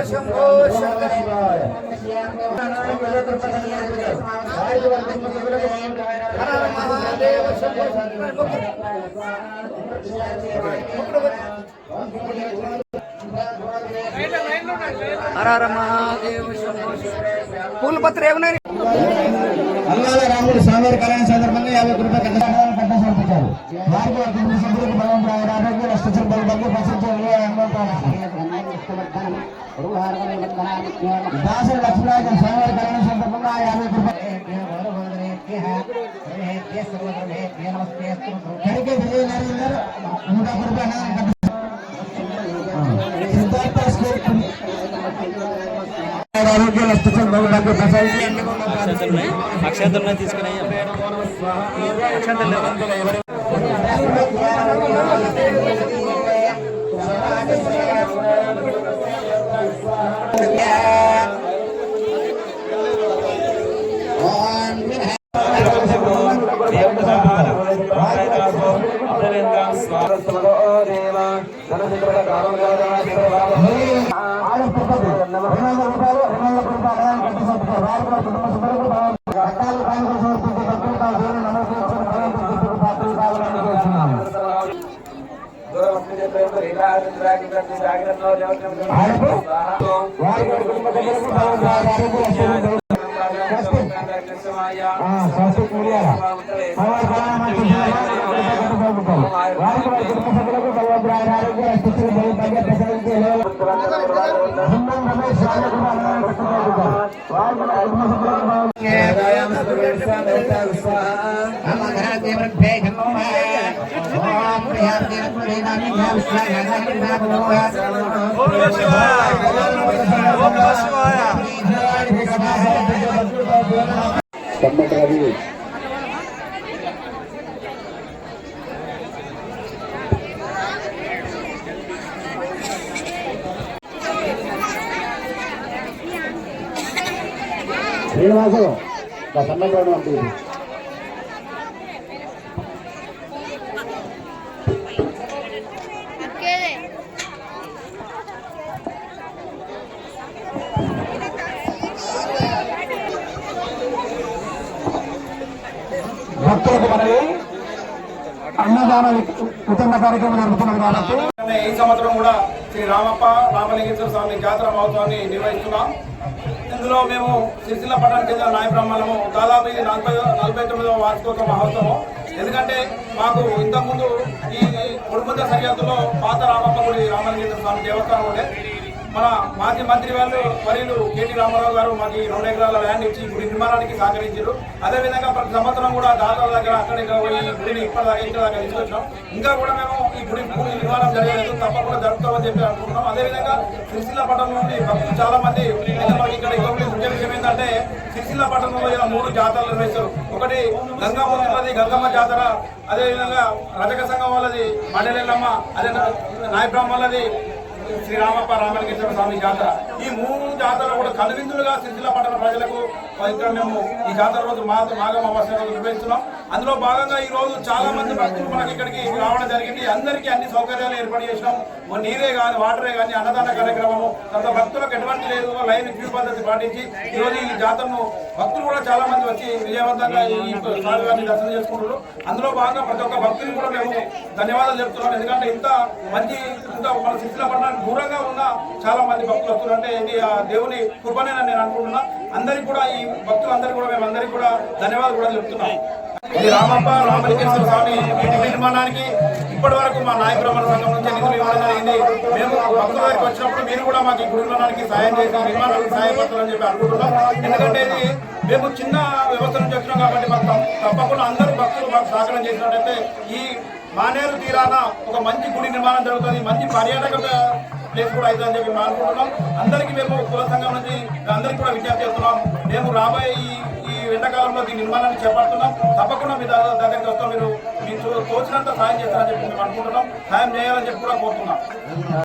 శంభో శంకర మహాదేవ శంభో హర హర మహాదేవ శంభో పూల పత్ర ఏమన్నారు అల్లాల రాముడు స్వామివారి కళ్యాణ సందర్భంగా 50 రూపాయలు కట్ట సమర్పించారు. వారికి వారి కుటుంబ సభ్యులకు భగవంతుడు ఆరోగ్య అష్టచర్మల ಬಗ್ಗೆ దాసరి లక్ష్మీనాయక స్వామివారి కళ్యాణ సందర్భంగా 50 రూపాయలు ఆరోగ్య అక్షంతలు తీసుకుని శ్రీనివాసు సన్నగౌడ పంపింది భక్తులకు మనవి అన్నదాన వితండ కార్యక్రమం జరుగుతున్నది కాబట్టి ఈ సంవత్సరం కూడా శ్రీ రామప్ప రామలింగేశ్వర స్వామి జాతర మహోత్సవాన్ని నిర్వహిస్తున్నాం. ఇందులో మేము సిరిసిల్ల పట్టణానికి చెందిన నాయ బ్రాహ్మణులము దాదాపు ఇది 49వ వార్షికోత్సవ మహోత్సవం. ఎందుకంటే మాకు ఇంతకుముందు ఈ కొడుకుంట సరిహద్దులో పాత రామప్ప గుడి రామలింగేశ్వర స్వామి దేవస్థానం ఉండే మన మాజీ మంత్రి వాళ్ళు మరియు కేటీ రామారావు గారు మాకు 2 ఎకరాల ల్యాండ్ ఇచ్చి గుడి నిర్మాణానికి సహకరించారు. అదేవిధంగా ప్రతి సంవత్సరం కూడా దాదాల దగ్గర అక్కడ ఈ గుడిని ఇప్పటిదాకా ఇంటిదాకా తీసుకొచ్చాం. ఇంకా కూడా మేము ఈ గుడి నిర్మాణం జరగలేదు, తప్పకుండా జరుపుతామని చెప్పి అనుకుంటున్నాం. అదేవిధంగా సిరిసిల్ల పట్టణం నుండి భక్తులు చాలా మంది మనకి ఇక్కడ ముఖ్య విషయం ఏంటంటే సిరిసిల్ల పట్టణంలో ఇలా 3 జాతరలు నిర్వహిస్తారు. ఒకటి గంగమ్మ గంగమ్మ జాతర, అదేవిధంగా రజక సంఘం వాళ్ళది మండలేళ్ళమ్మ, అదే నాయ బ్రాహ్మణులది శ్రీ రామప్ప రామలింగేశ్వర స్వామి జాతర. ఈ 3 జాతరలు కూడా కనువిందులుగా సిరిసిల్ల పట్టణ ప్రజలకు ఇక్కడ మేము ఈ జాతర రోజు మాఘం అమావాస్య రోజు నిర్వహిస్తున్నాం. అందులో భాగంగా ఈ రోజు చాలా మంది భక్తులు మనకి ఇక్కడికి రావడం జరిగింది. అందరికీ అన్ని సౌకర్యాలు ఏర్పాటు చేసినాం. నీరే కానీ వాటరే కానీ అన్నదాన కార్యక్రమము, తర్వాత భక్తులకు ఎటువంటి లేదు, లైన్ క్యూ పద్ధతి పాటించి ఈ రోజు ఈ జాతరను భక్తులు కూడా చాలా మంది వచ్చి విజయవంతంగా ఈ స్వామివారిని దర్శనం చేసుకుంటున్నారు. అందులో భాగంగా ప్రతి ఒక్క భక్తులు కూడా మేము ధన్యవాదాలు చెప్తున్నాం. ఎందుకంటే ఇంత మన సిరిసిల్ల పట్టణానికి దూరంగా ఉన్న చాలా మంది భక్తులు వస్తున్నారు. అంటే ఇది ఆ దేవుని కృపనేనని నేను అనుకుంటున్నా. అందరికీ కూడా ఈ భక్తులందరికీ కూడా మేమందరికీ కూడా ధన్యవాదాలు కూడా చెప్తున్నాం. ఈ రామప్ప రామలింగేశ్వర స్వామి ఇంటి నిర్మాణానికి ఇప్పటి వరకు మా నాయ బ్రాహ్మణ సంఘం నుంచి నిధులు ఇవ్వడం జరిగింది. మేము భక్తుల దగ్గరికి వచ్చినప్పుడు మీరు కూడా మాకు ఈ గుడి నిర్మాణానికి సాయం చేసి నిర్మాణానికి సహాయపడతారని చెప్పి అనుకుంటున్నాం. ఎందుకంటే ఇది మేము చిన్న వ్యవస్థ నుంచి వచ్చినాం కాబట్టి మాకు తప్పకుండా అందరూ భక్తులు మాకు సహకారం చేసినట్టయితే ఈ మానేరు తీరాన ఒక మంచి గుడి నిర్మాణం జరుగుతుంది, మంచి పర్యాటక ప్లేస్ కూడా అవుతుందని చెప్పి మేము అనుకుంటున్నాం. అందరికీ మేము కుల సంఘం నుంచి అందరికీ కూడా విజ్ఞప్తి చేస్తున్నాం. మేము రాబోయే ఈ ఎండాకాలంలో దీని నిర్మాణాన్ని చేపడుతున్నాం. తప్పకుండా మీ దగ్గరికి వస్తాం. మీరు మీకు తోచినంత సాయం చేస్తారని చెప్పి మేము అనుకుంటున్నాం. సాయం చేయాలని చెప్పి కూడా కోరుతున్నాం.